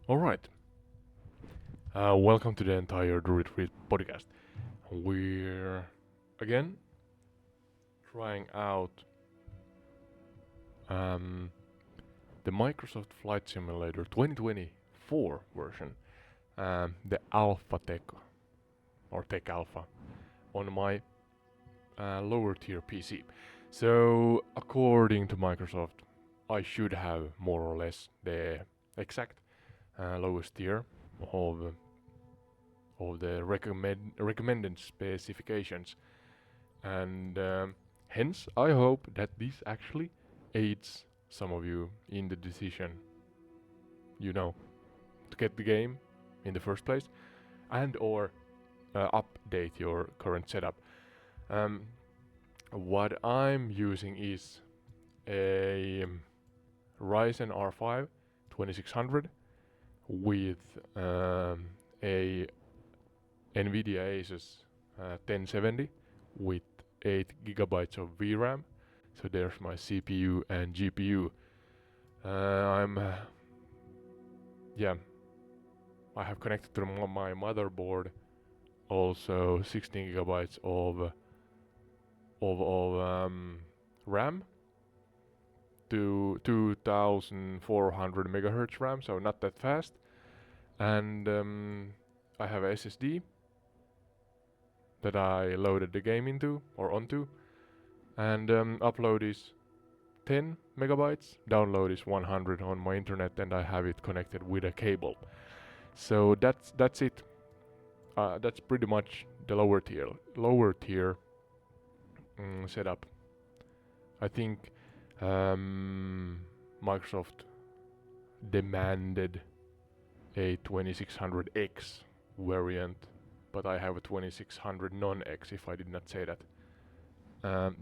Alright, welcome to the entire Druid Read podcast. We're again trying out the Microsoft Flight Simulator 2024 version, the Alpha Tech or Tech Alpha, on my lower tier PC. So, according to Microsoft, I should have more or less the exact lowest tier of the recommended specifications, and hence I hope that this actually aids some of you in the decision, to get the game in the first place, and or update your current setup. What I'm using is a Ryzen R5 2600 with a Nvidia Asus 1070 with 8 gigabytes of VRAM. So there's my CPU and GPU. I have connected to my motherboard also 16 gigabytes of RAM to 2400 megahertz RAM, so not that fast. And I have a SSD that I loaded the game onto, and upload is 10 megabytes, download is 100 on my internet, and I have it connected with a cable. So that's it. That's pretty much the lower tier setup. I think Microsoft demanded a 2600X variant, but I have a 2600 non-X, if I did not say that.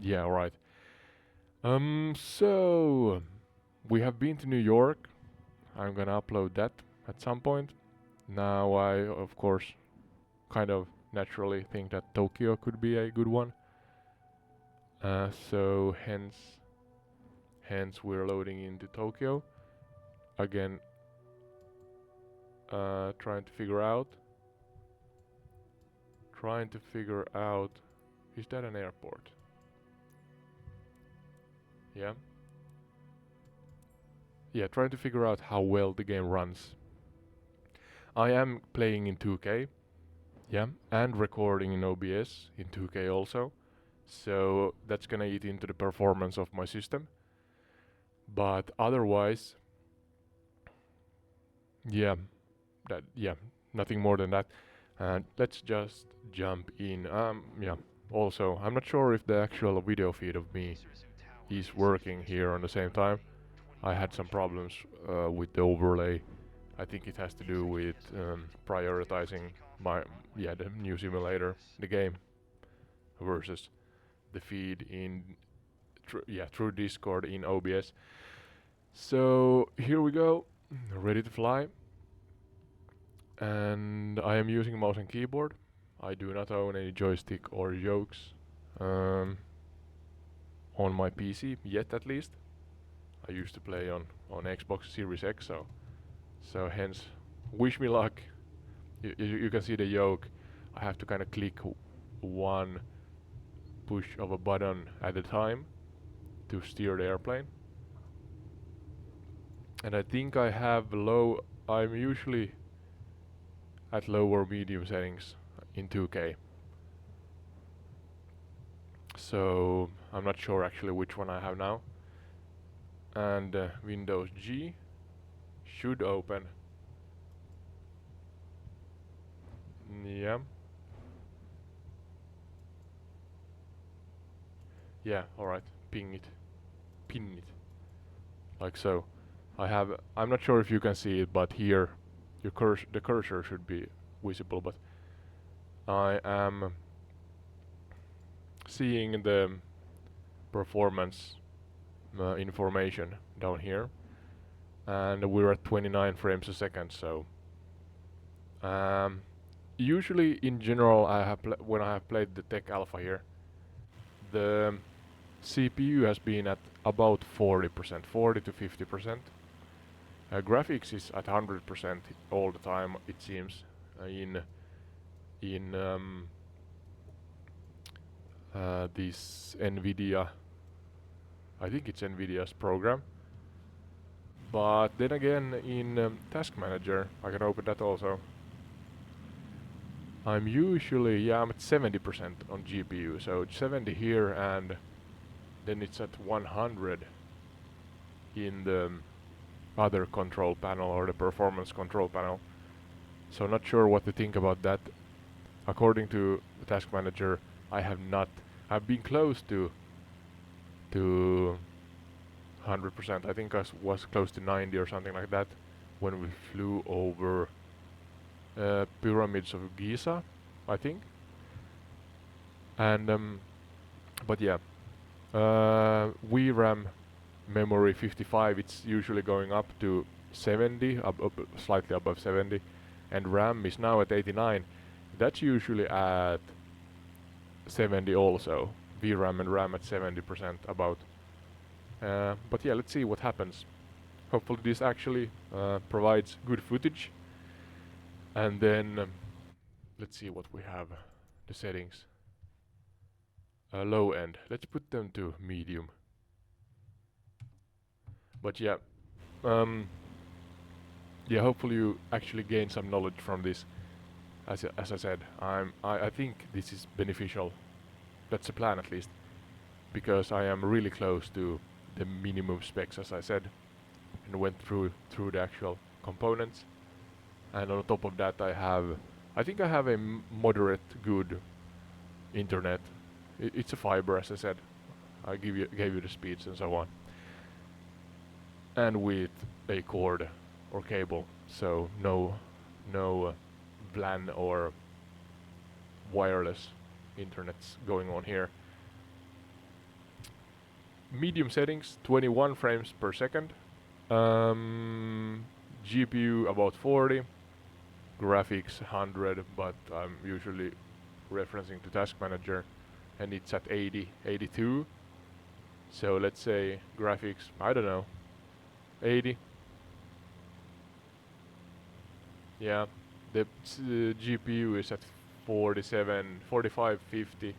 Yeah, alright. So we have been to New York. I'm gonna upload that at some point. Now I, of course, kind of naturally think that Tokyo could be a good one. So hence we're loading into Tokyo again. Trying to figure out, is that an airport? Yeah, trying to figure out how well the game runs. I am playing in 2K, and recording in OBS in 2K also, so that's gonna eat into the performance of my system. But otherwise, nothing more than that. And let's just jump in. Also, I'm not sure if the actual video feed of me is working here on the same time. I had some problems with the overlay. I think it has to do with prioritizing the new simulator, the game, versus the feed in through Discord in OBS. So here we go, ready to fly. And I am using mouse and keyboard. I do not own any joystick or yokes on my PC yet, at least. I used to play on Xbox Series X, so hence, wish me luck. You can see the yoke. I have to kind of click one push of a button at a time to steer the airplane. And I think I have I'm usually at low or medium settings in 2K. So I'm not sure actually which one I have now. And Windows G should open. Yeah, alright. Pin it. Like so. I'm not sure if you can see it, but here the cursor should be visible, but I am seeing the performance information down here, and we're at 29 frames a second. So usually in general when I have played the Tech Alpha here, the CPU has been at about 40%, 40 to 50%, Graphics is at 100% all the time, it seems, in this Nvidia. I think it's Nvidia's program. But then again, in Task Manager, I can open that also. I'm usually, I'm at 70% on GPU, so it's 70 here, and then it's at 100 in the other control panel, or the performance control panel. So not sure what to think about that. According to the Task Manager, I've been close to 100%. I think I was close to 90 or something like that when we flew over pyramids of Giza, I think. And but yeah, VRAM memory 55, it's usually going up to 70, slightly above 70, and RAM is now at 89. That's usually at 70 also. VRAM and RAM at 70% about. But yeah, let's see what happens. Hopefully this actually provides good footage. And then let's see what we have. The settings. Low end. Let's put them to medium. But yeah, yeah. Hopefully you actually gain some knowledge from this. As I said, I think this is beneficial. That's the plan at least, because I am really close to the minimum specs, as I said, and went through the actual components. And on top of that, I think I have a moderate good internet. It's a fiber, as I said. I gave you the speeds and so on, and with a cord or cable, so no VLAN or wireless internets going on here. Medium settings, 21 frames per second. GPU about 40. Graphics 100, but I'm usually referencing to Task Manager, and it's at 80, 82. So let's say graphics, I don't know, 80. Yeah, the GPU is at 47, 45, 50.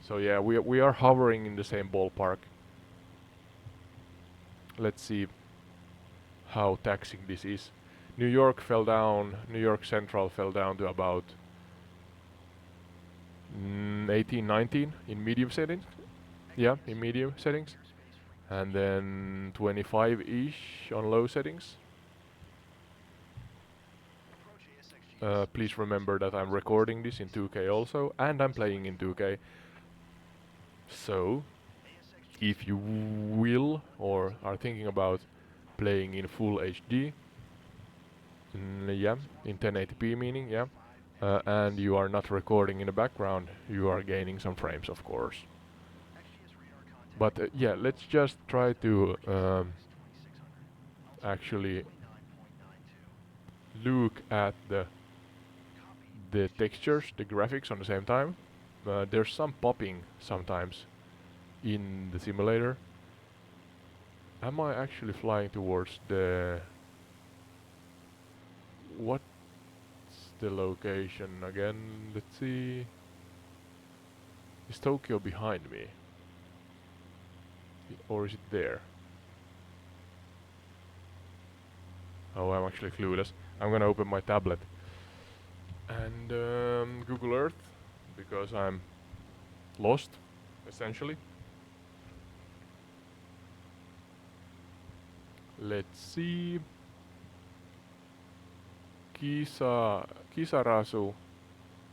So yeah, we are hovering in the same ballpark. Let's see how taxing this is. New York fell down, New York Central fell down to about 18, 19 in medium settings. Yeah, in medium settings. And then 25-ish on low settings. Please remember that I'm recording this in 2K also, and I'm playing in 2K. So, if you will or are thinking about playing in full HD, yeah, in 1080p meaning, yeah, and you are not recording in the background, you are gaining some frames, of course. But yeah, let's just try to actually look at the textures, the graphics on the same time. There's some popping sometimes in the simulator. Am I actually flying towards the... What's the location again? Let's see. Is Tokyo behind me? Or is it there? Oh, I'm actually clueless. I'm gonna open my tablet and Google Earth, because I'm lost, essentially. Let's see. Kisarazu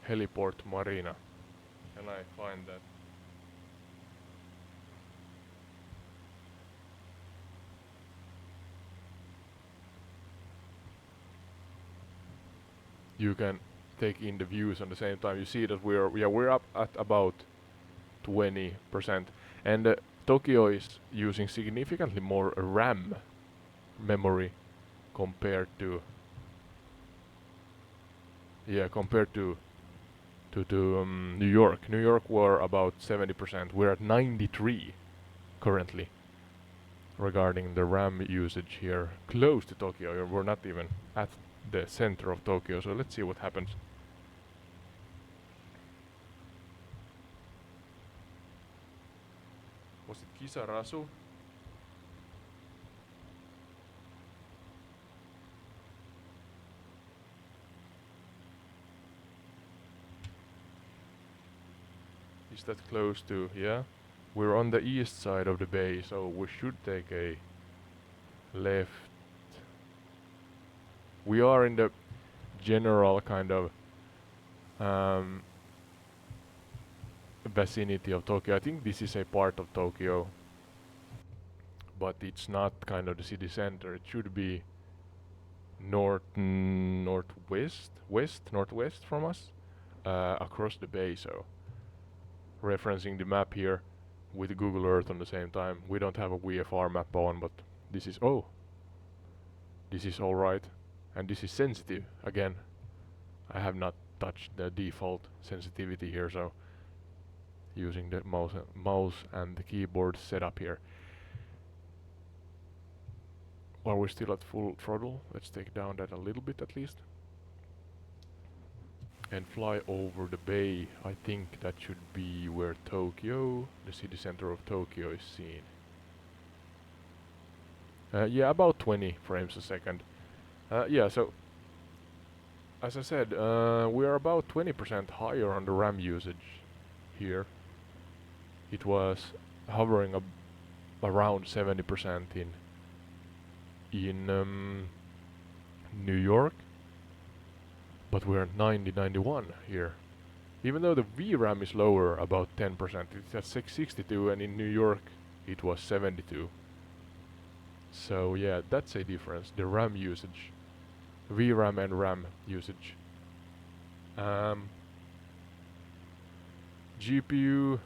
Heliport Marina. Can I find that? You can take in the views on the same time. You see that we're up at about 20%, and Tokyo is using significantly more RAM memory compared to New York. New York were about 70%. We're at 93 currently. regarding the RAM usage here close to Tokyo. We're not even at the center of Tokyo, so let's see what happens. Was it Kisarasu? Is that close to, yeah? We're on the east side of the bay, so we should take a left. We are in the general kind of vicinity of Tokyo. I think this is a part of Tokyo, but it's not kind of the city center. It should be northwest from us, across the bay. So referencing the map here with Google Earth on the same time. We don't have a VFR map on, but this is this is alright, and this is sensitive again. I have not touched the default sensitivity here, so using the mouse and the keyboard setup here. Are we still at full throttle? Let's take down that a little bit at least. And fly over the bay. I think that should be where Tokyo, the city center of Tokyo, is seen. Yeah, about 20 frames a second. Yeah, so as I said, we are about 20% higher on the RAM usage here. It was hovering around 70% in New York, but we're at 90-91 here. Even though the VRAM is lower, about 10%, it's at 662, and in New York it was 72. So yeah, that's a difference. The RAM usage, VRAM and RAM usage. GPU,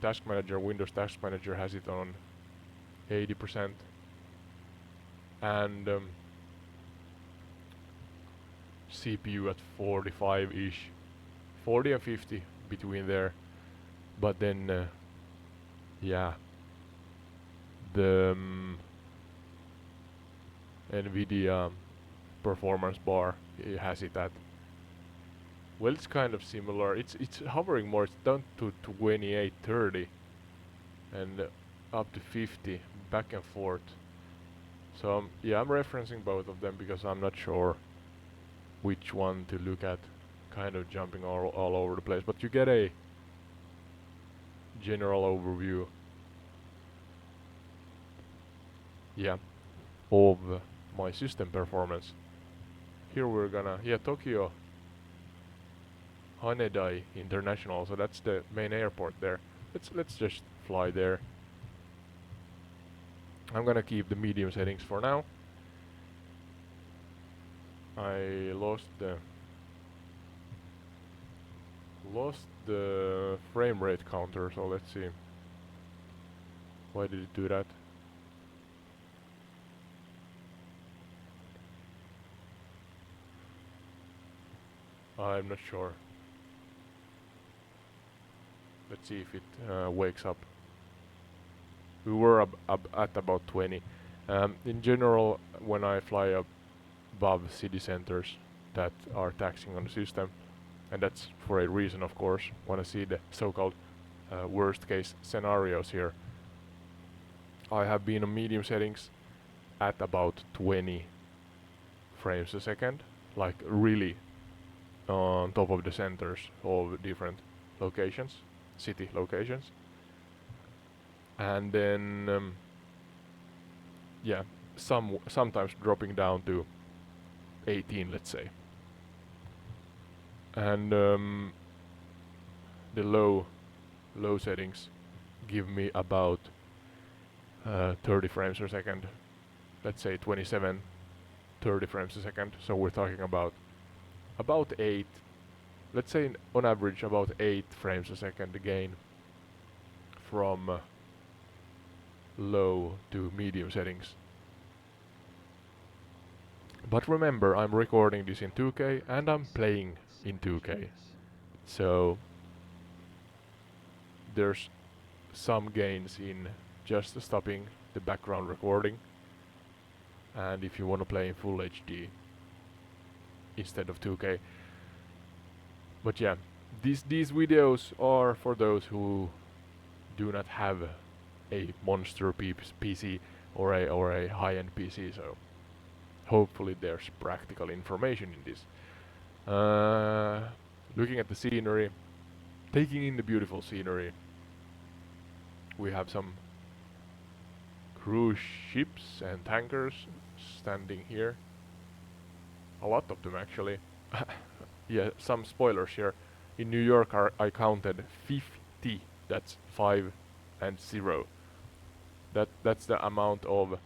Task Manager, Windows Task Manager has it on 80%, and CPU at 45-ish, 40 and 50 between there. But then, yeah, the Nvidia performance bar has it at, well, it's kind of similar. It's hovering more. It's down to 28, 30, and up to 50, back and forth. So yeah, I'm referencing both of them because I'm not sure which one to look at. Kind of jumping all over the place, but you get a general overview, yeah, of my system performance. Here we're gonna, yeah, Tokyo Hanedai International, so that's the main airport there. Let's just fly there. I'm gonna keep the medium settings for now. I lost the frame rate counter, so let's see. Why did it do that? I'm not sure. Let's see if it wakes up. We were at about 20. In general, when I fly above city centers that are taxing on the system, and that's for a reason, of course, want to see the so-called worst case scenarios here. I have been on medium settings at about 20 frames a second, like really on top of the centers of different locations, city locations. And then yeah, sometimes dropping down to 18, let's say. And the low settings give me about 30 frames per second, let's say 27, 30 frames a second. So we're talking about 8, let's say on average about 8 frames a second gain from low to medium settings. But remember, I'm recording this in 2K and I'm playing in 2K, so there's some gains in just stopping the background recording, and if you want to play in full HD instead of 2K. But yeah, these videos are for those who do not have a monster PC or a high-end PC, so hopefully there's practical information in this. Looking at the scenery, taking in the beautiful scenery. We have some cruise ships and tankers standing here. A lot of them actually. Yeah, some spoilers here. In New York I counted 50. That's 5 and 0. That's the amount of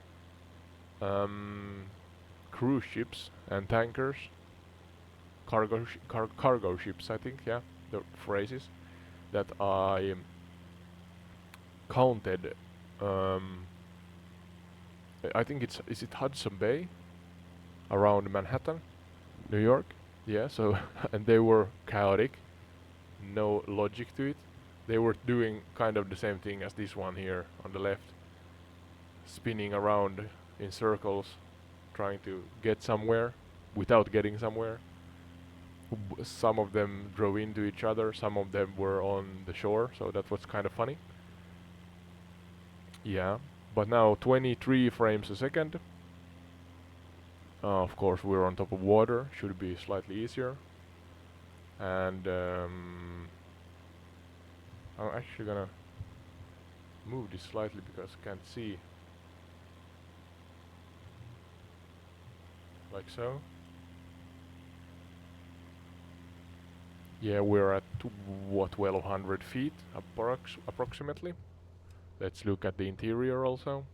cruise ships and tankers, cargo ships, I think, yeah, the phrases that I counted. I think is it Hudson Bay around Manhattan, New York? Yeah, so and they were chaotic, no logic to it. They were doing kind of the same thing as this one here on the left, spinning around in circles, trying to get somewhere without getting somewhere. Some of them drove into each other, some of them were on the shore, so that was kind of funny. Yeah, but now 23 frames a second. Of course we're on top of water, should be slightly easier. And I'm actually gonna move this slightly because I can't see. Like so. Yeah, we're at what, 1200 feet approximately. Let's look at the interior also.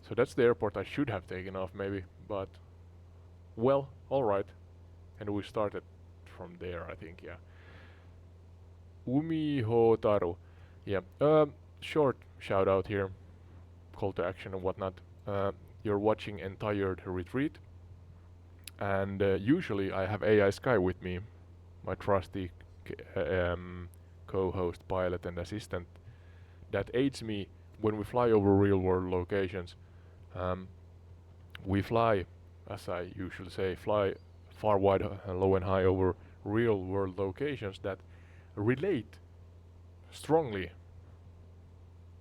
So that's the airport I should have taken off maybe, but well, alright. And we started from there, I think, yeah. Umihotaru. Yeah, short shout out here, call to action and whatnot. You're watching Entired Retreat, and usually I have AI Sky with me, my trusty co-host, pilot and assistant that aids me when we fly over real world locations. We fly, as I usually say, fly far, wide, low and high over real world locations that relate strongly,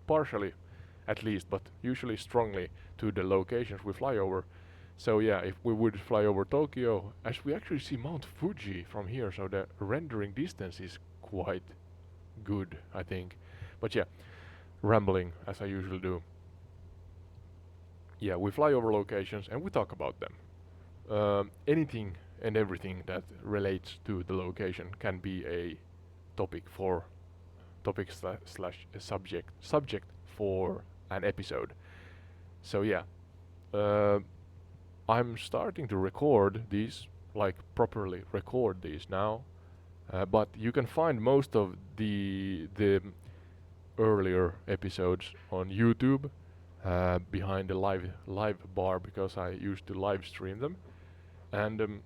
partially at least, but usually strongly to the locations we fly over. So yeah, if we would fly over Tokyo, as we actually see Mount Fuji from here, so the rendering distance is quite good, I think. But yeah, rambling as I usually do. Yeah, we fly over locations and we talk about them. Anything and everything that relates to the location can be a topic for slash subject for an episode. So yeah, I'm starting to record these, like properly record these now, but you can find most of the earlier episodes on YouTube, behind the live bar, because I used to live stream them. And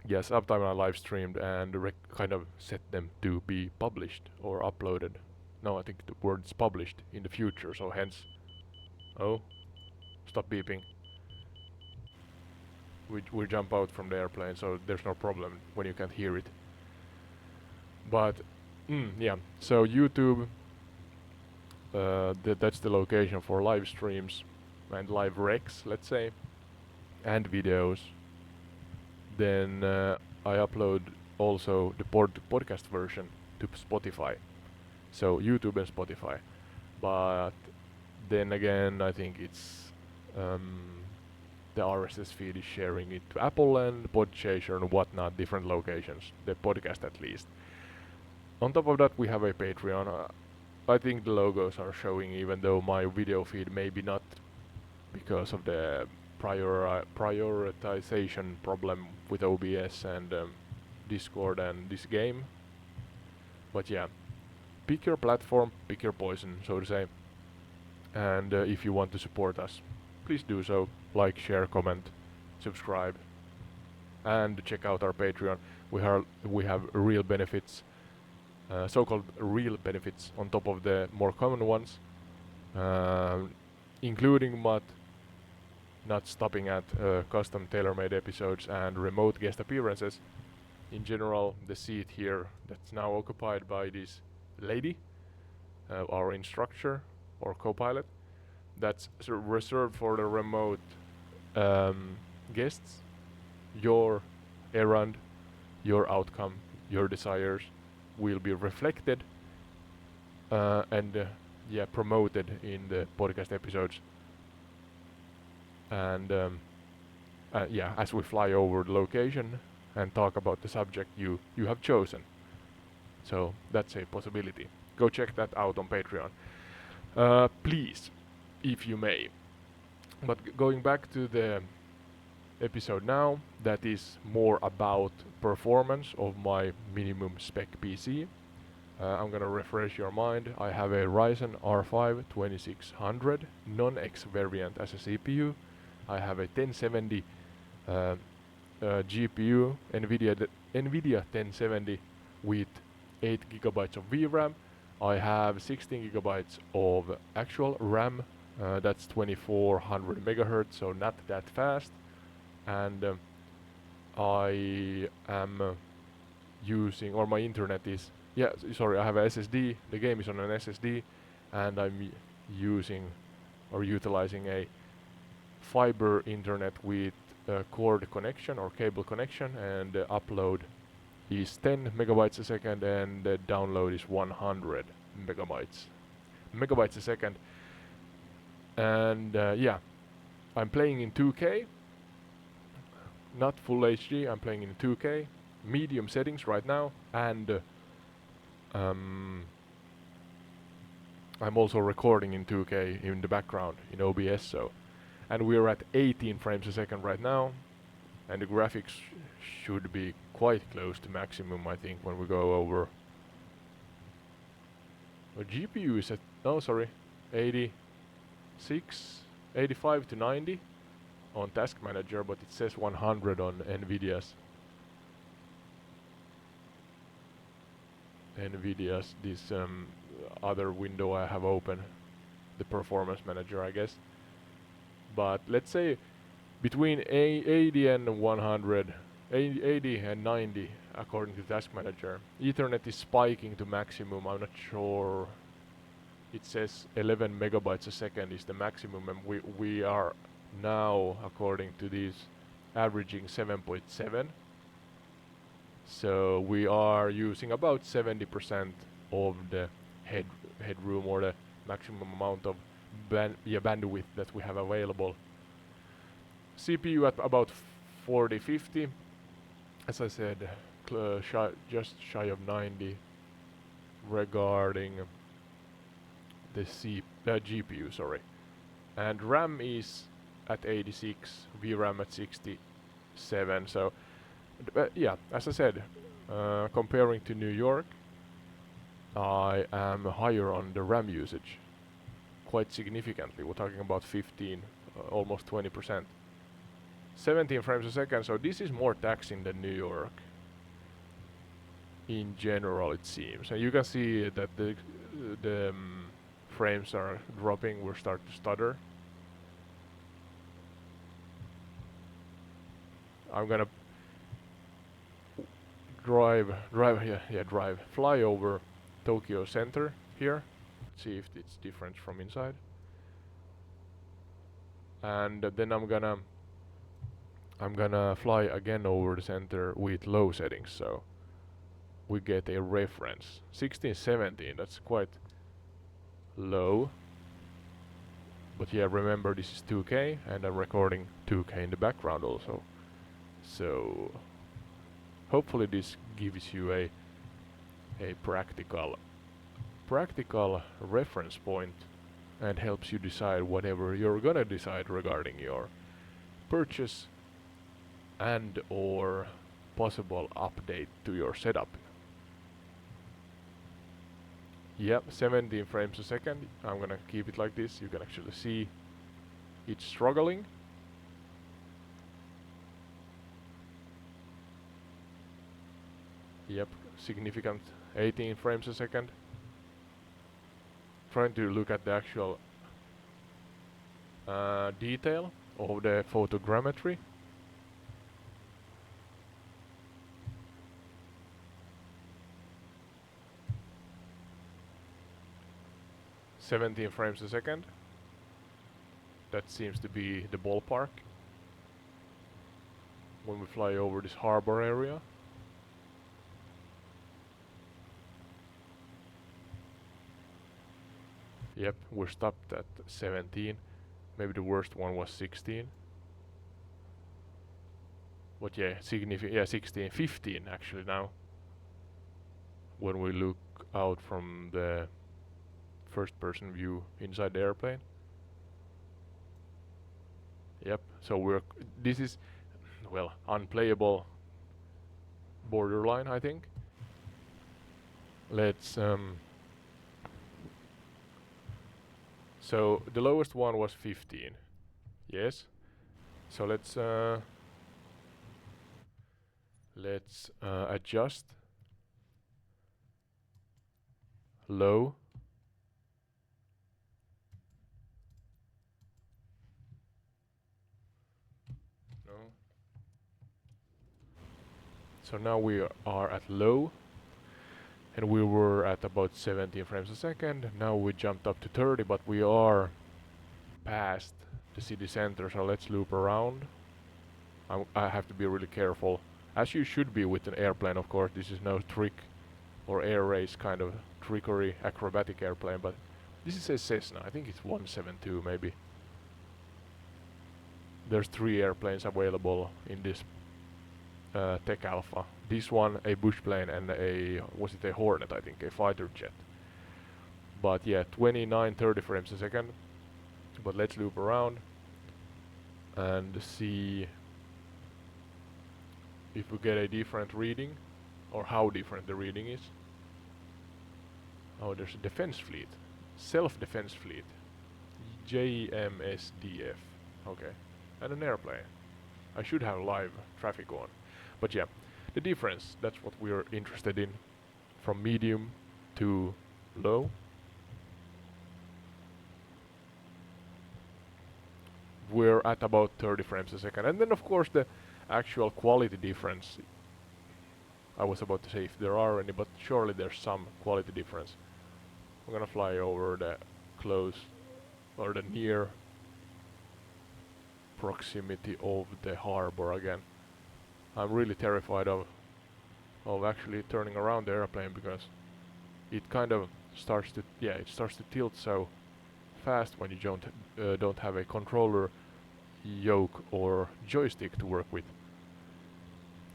yeah, sometime I live streamed and kind of set them to be published or uploaded. No, I think the word's published in the future, so hence. Oh, stop beeping. We jump out from the airplane, so there's no problem when you can't hear it. But yeah, so YouTube, that's the location for live streams and live recs, let's say, and videos. Then I upload also the podcast version to Spotify, so YouTube and Spotify. But then again, I think it's the RSS feed is sharing it to Apple and Podchaser and whatnot, different locations, the podcast at least. On top of that, we have a Patreon. I think the logos are showing, even though my video feed maybe not, because of the prioritization problem with OBS and Discord and this game. But yeah, pick your platform, pick your poison, so to say. And if you want to support us, please do so. Like, share, comment, subscribe, and check out our Patreon. We have real benefits, so-called real benefits on top of the more common ones. including but not stopping at custom tailor-made episodes and remote guest appearances. In general, the seat here that's now occupied by this lady, our instructor or co-pilot, that's reserved for the remote guests. Your errand, your outcome, your desires will be reflected and promoted in the podcast episodes. And as we fly over the location and talk about the subject you have chosen. So that's a possibility. Go check that out on Patreon. Please, if you may. But going back to the episode now, that is more about performance of my minimum spec PC. I'm gonna refresh your mind. I have a Ryzen R5 2600 non-X variant as a CPU. I have a 1070 GPU, Nvidia 1070 with 8 gigabytes of VRAM. I have 16 gigabytes of actual RAM. That's 2400 megahertz, so not that fast. And I am using, or my internet is, I have a SSD. The game is on an SSD, and I'm using or utilizing a fiber internet with cord connection or cable connection, and the upload is 10 megabytes a second and the download is 100 megabytes a second. And I'm playing in 2K, not full HD. I'm playing in 2K medium settings right now, and I'm also recording in 2K in the background in OBS. And we're at 18 frames a second right now, and the graphics should be quite close to maximum, I think, when we go over. The GPU is at 85 to 90 on Task Manager, but it says 100 on Nvidia's this other window I have open, the Performance Manager, I guess. But let's say between 80 and 100, 80 and 90 according to Task Manager. Ethernet is spiking to maximum. I'm not sure. It says 11 megabytes a second is the maximum, and we are now, according to this, averaging 7.7. So we are using about 70% of the headroom, or the maximum amount of bandwidth that we have available. CPU at about 40-50, as I said, just shy of 90 regarding the GPU, sorry. And RAM is at 86, VRAM at 67. So as I said, comparing to New York, I am higher on the RAM usage, quite significantly. We're talking about 15, almost 20%. 17 frames a second, so this is more taxing than New York in general, it seems. And you can see that the frames are dropping. We're starting to stutter. I'm gonna fly over Tokyo Center here, see if it's different from inside, and then I'm gonna fly again over the center with low settings, so we get a reference. 1617, that's quite low, but remember this is 2K and I'm recording 2K in the background also, so hopefully this gives you a practical reference point and helps you decide whatever you're gonna decide regarding your purchase and or possible update to your setup. Yep, 17 frames a second. I'm gonna keep it like this. You can actually see it's struggling. Yep, significant 18 frames a second. Trying to look at the actual detail of the photogrammetry. "17 frames a second. That seems to be the ballpark when we fly over this harbor area. Yep, we're stopped at 17. Maybe the worst one was 16. But yeah, 16, 15 actually now. When we look out from the first person view inside the airplane. Yep, so this is, well, unplayable borderline, I think. Let's so the lowest one was 15. Yes. So let's adjust low. No. So now we are at low, and we were at about 17 frames a second. Now we jumped up to 30, but we are past the city center, so let's loop around. I have to be really careful, as you should be with an airplane, of course. This is no trick or air race kind of trickery acrobatic airplane, but this is a Cessna. I think it's 172 maybe. There's 3 airplanes available in this tech alpha. This one, a bush plane, and was it a Hornet, I think, a fighter jet. But yeah, 29-30 frames a second. But let's loop around and see if we get a different reading, or how different the reading is. Oh, there's a defense fleet. Self-defense fleet. JMSDF. Okay. And an airplane. I should have live traffic on. But yeah, the difference, that's what we're interested in. From medium to low. We're at about 30 frames a second. And then of course the actual quality difference. I was about to say if there are any, but surely there's some quality difference. I'm gonna fly over the close, or the near proximity of the harbor again. I'm really terrified of actually turning around the airplane, because it kind of starts to tilt so fast when you don't have a controller yoke or joystick to work with.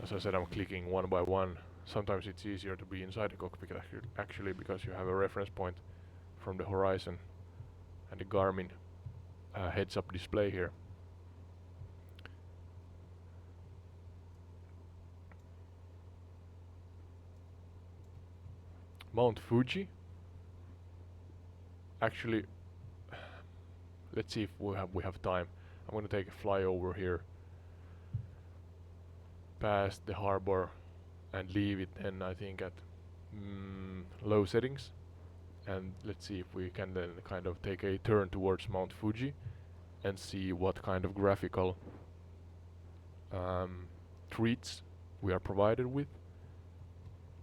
As I said, I'm clicking one by one. Sometimes it's easier to be inside the cockpit actually, because you have a reference point from the horizon and the Garmin heads-up display here. Mount Fuji. Actually, let's see if we have time. I'm gonna take a flyover here past the harbor and leave it then, I think, at low settings. And let's see if we can then kind of take a turn towards Mount Fuji and see what kind of graphical treats we are provided with.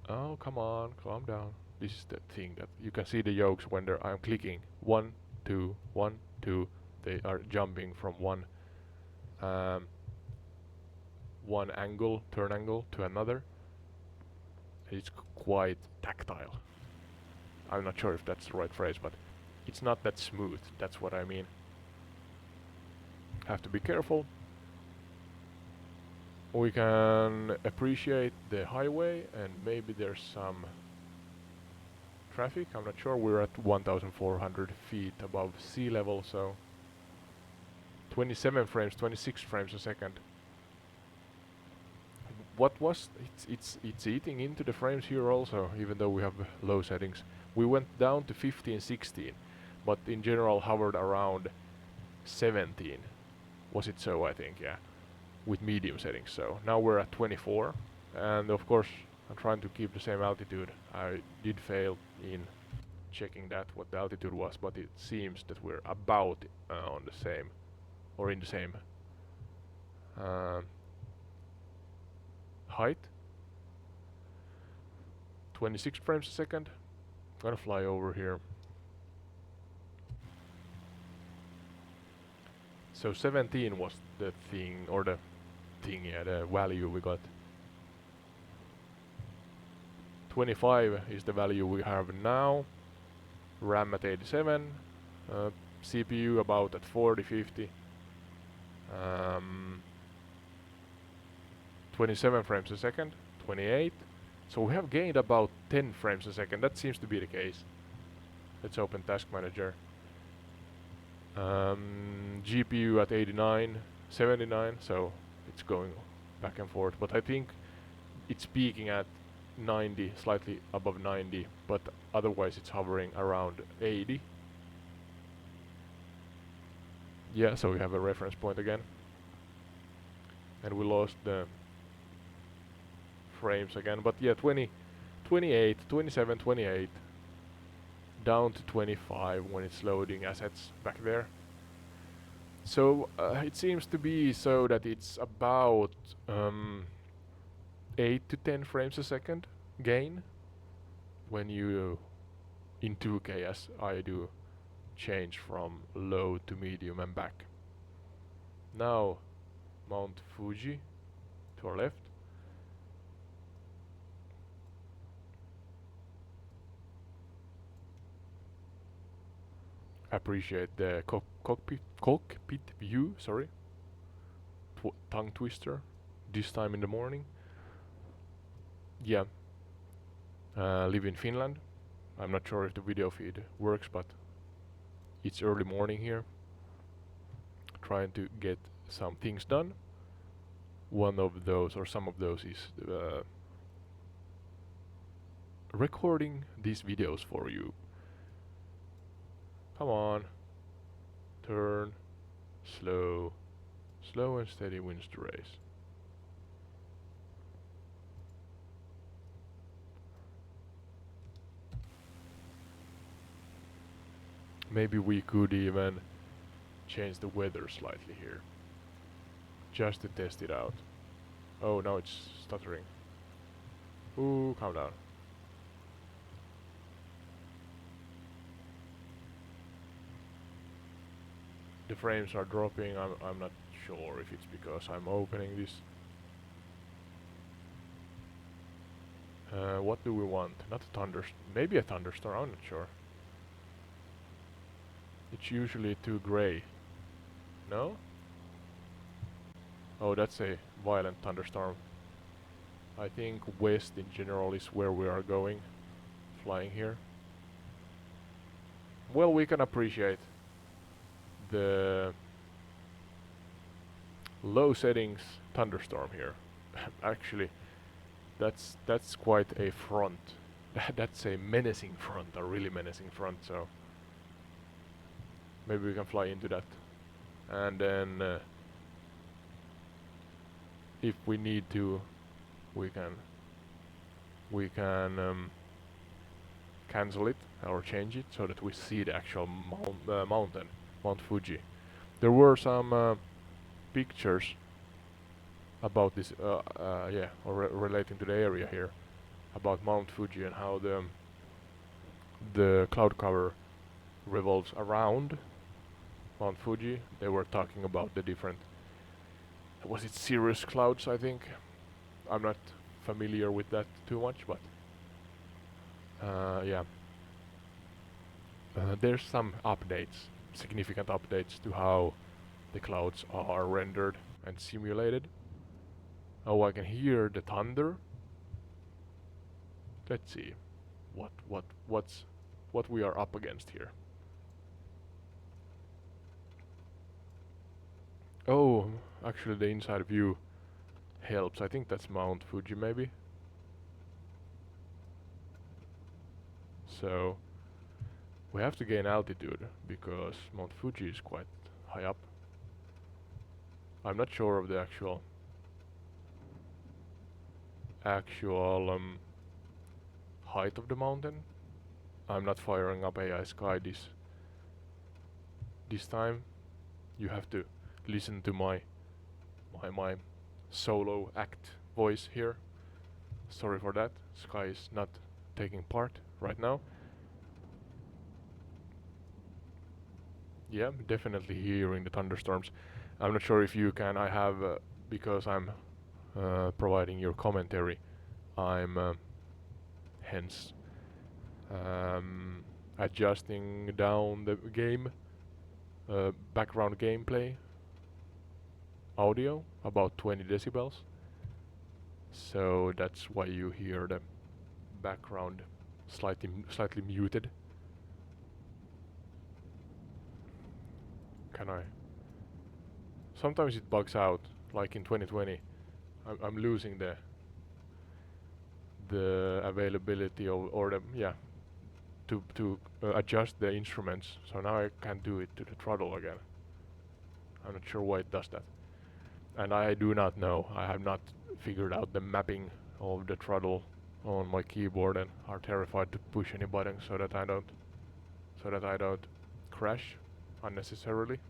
Oh, come on, calm down. This is the thing that you can see the yokes when I'm clicking 1, 2, 1, 2. They are jumping from one turn angle to another. It's quite tactile. I'm not sure if that's the right phrase, but it's not that smooth. That's what I mean. Have to be careful. We can appreciate the highway, and maybe there's some traffic. I'm not sure. We're at 1,400 feet above sea level, so 27 frames, 26 frames a second. It's eating into the frames here also, even though we have low settings. We went down to 15, 16, but in general hovered around 17. Was it so? I think, yeah, with medium settings. So now we're at 24, and of course I'm trying to keep the same altitude. I did fail in checking that what the altitude was, but it seems that we're about on the same or in the same height. 26 frames a second. Gonna fly over here. So 17 was the thing, or the thing, yeah, the value we got. 25 is the value we have now. RAM at 87. CPU about at 40, 50. 27 frames a second. 28. So we have gained about 10 frames a second. That seems to be the case. Let's open Task Manager. GPU at 89, 79, so it's going back and forth. But I think it's peaking at 90, slightly above 90, but otherwise it's hovering around 80. Yeah, so we have a reference point again. And we lost the frames again, but yeah, 20, 28, 27, 28. Down to 25 when it's loading assets back there. So it seems to be so that it's about 8 to 10 frames a second gain when you in 2K, as I do, change from low to medium and back. Now Mount Fuji to our left. Appreciate the cockpit view, sorry. Tongue twister, this time in the morning. Yeah. Live in Finland. I'm not sure if the video feed works, but it's early morning here. Trying to get some things done. One of those, or some of those, is recording these videos for you. Come on. Turn. Slow. Slow and steady wins the race. Maybe we could even change the weather slightly here. Just to test it out. Oh, now it's stuttering. Ooh, calm down. The frames are dropping. I'm not sure if it's because I'm opening this. What do we want? Not a thunderstorm. Maybe a thunderstorm. I'm not sure. It's usually too gray. No? Oh, that's a violent thunderstorm. I think west in general is where we are going. Flying here. Well, we can appreciate the low settings thunderstorm here. Actually, that's quite a front. That's a menacing front, a really menacing front, so maybe we can fly into that. And then if we need to, we can cancel it or change it so that we see the actual mountain, Mount Fuji. There were some pictures about this, yeah, or relating to the area here, about Mount Fuji and how the cloud cover revolves around Mount Fuji. They were talking about the different, was it cirrus clouds, I think? I'm not familiar with that too much, but yeah. There's some updates, significant updates to how the clouds are rendered and simulated. Oh, I can hear the thunder. Let's see what we are up against here. Oh, actually the inside view helps. I think that's Mount Fuji maybe. So we have to gain altitude because Mount Fuji is quite high up. I'm not sure of the actual height of the mountain. I'm not firing up AI Sky this time. You have to listen to my solo act voice here. Sorry for that. Sky is not taking part right now. Yeah, definitely hearing the thunderstorms. I'm not sure if you can. I have because I'm providing your commentary. I'm hence adjusting down the game background gameplay audio about 20 decibels. So that's why you hear the background slightly muted. Can I? Sometimes it bugs out, like in 2020. I'm losing the availability of, or the, yeah, to adjust the instruments. So now I can't do it to the throttle again. I'm not sure why it does that. And I do not know. I have not figured out the mapping of the throttle on my keyboard and are terrified to push any button so that I don't crash unnecessarily.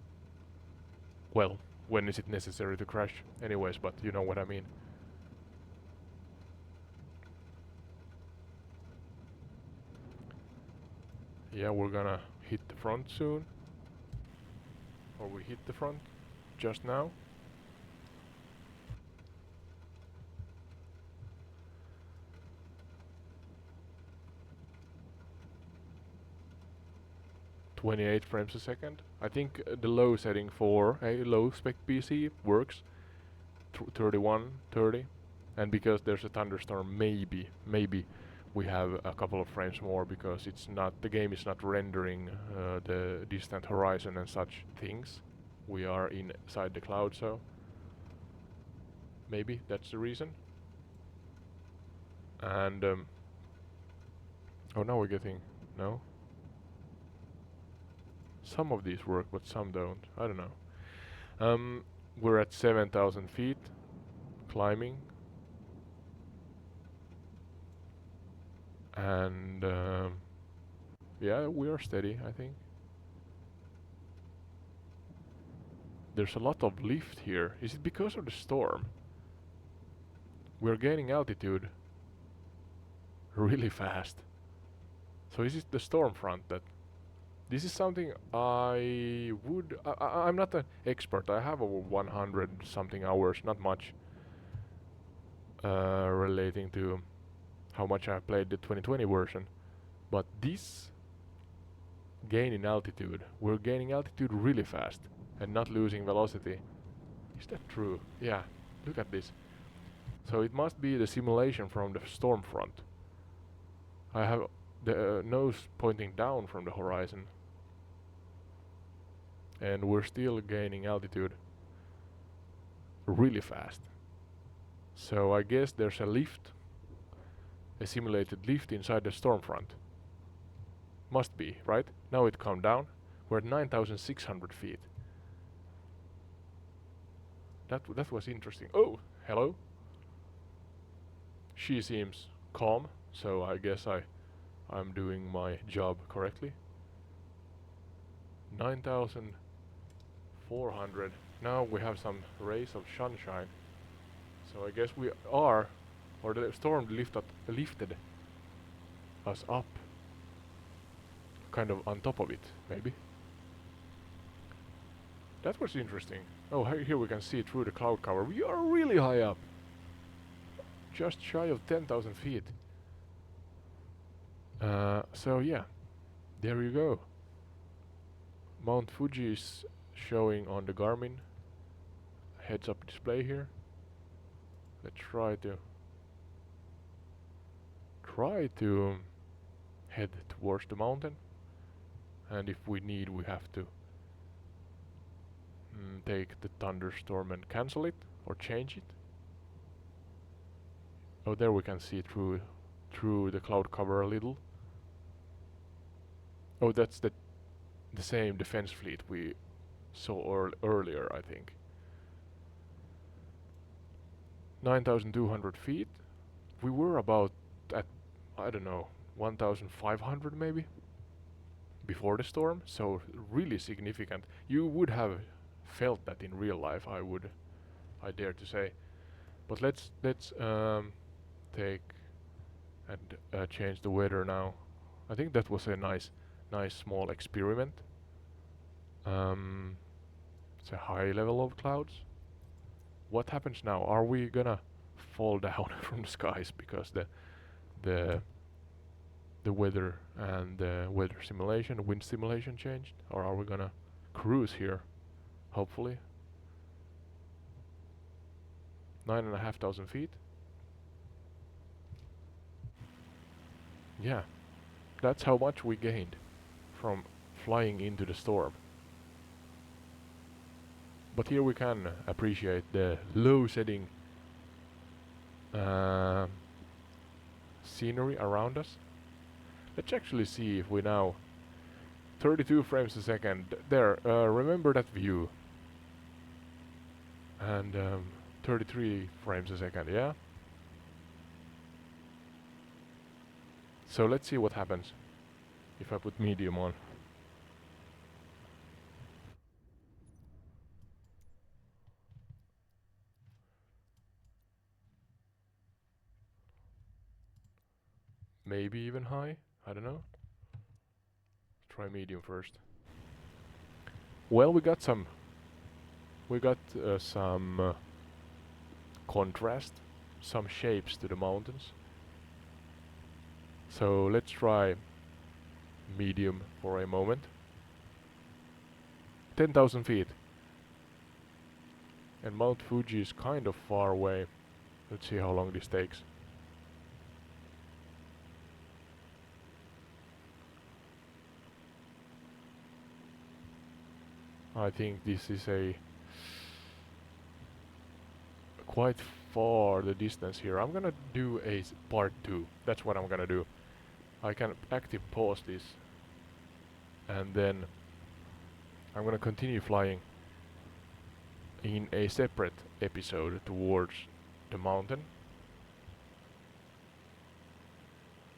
Well, when is it necessary to crash anyways, but you know what I mean. Yeah, we're gonna hit the front soon. Or we hit the front just now. .28 frames a second. I think the low setting for a low spec PC works. 31, 30. And because there's a thunderstorm, maybe we have a couple of frames more because the game is not rendering the distant horizon and such things. We are inside the cloud, so maybe that's the reason. And oh, now we're getting no. Some of these work, but some don't. I don't know. We're at 7,000 feet, climbing. And yeah, we are steady, I think. There's a lot of lift here. Is it because of the storm? We're gaining altitude really fast. So is it the storm front that... This is something I'm not an expert. I have over 100 something hours, not much, relating to how much I played the 2020 version. But this gain in altitude, we're gaining altitude really fast and not losing velocity. Is that true? Yeah, look at this. So it must be the simulation from the storm front. I have the nose pointing down from the horizon. And we're still gaining altitude really fast. So I guess there's a lift, a simulated lift inside the storm front. Must be, right? Now it calmed down. We're at 9,600 feet. That was interesting. Oh, hello. She seems calm, so I guess I'm doing my job correctly. 9,400. Now we have some rays of sunshine. So I guess we are, or the storm lifted us up, kind of on top of it, maybe. That was interesting. Oh, here we can see through the cloud cover. We are really high up. Just shy of 10,000 feet. So yeah, there you go. Mount Fuji is showing on the Garmin heads-up display here. Let's try to head towards the mountain, and if we need, we have to take the thunderstorm and cancel it or change it. Oh, there we can see through the cloud cover a little. Oh, that's the same defense fleet we saw earlier, I think. 9,200 feet. We were about at, I don't know, 1,500 maybe before the storm, so really significant. You would have felt that in real life, I dare to say. But let's take and change the weather now. I think that was a nice small experiment. It's a high level of clouds. What happens now? Are we gonna fall down from the skies because the weather and the weather simulation, wind simulation changed, or are we gonna cruise here? Hopefully. 9,500 feet. Yeah, that's how much we gained from flying into the storm. But here we can appreciate the low setting scenery around us. Let's actually see if we now 32 frames a second there. Remember that view, and 33 frames a second. Yeah. So let's see what happens if I put medium on. Maybe even high. I don't know. Try medium first. Well, we got some contrast, some shapes to the mountains. So let's try medium for a moment. 10,000 feet. And Mount Fuji is kind of far away. Let's see how long this takes. I think this is a quite far the distance here. I'm gonna do a part 2. That's what I'm gonna do. I can active pause this, and then I'm gonna continue flying in a separate episode towards the mountain.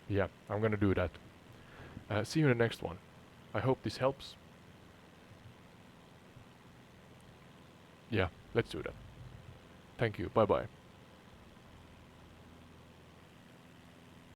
Yeah, I'm gonna do that. See you in the next one. I hope this helps. Yeah, let's do that. Thank you. Bye bye.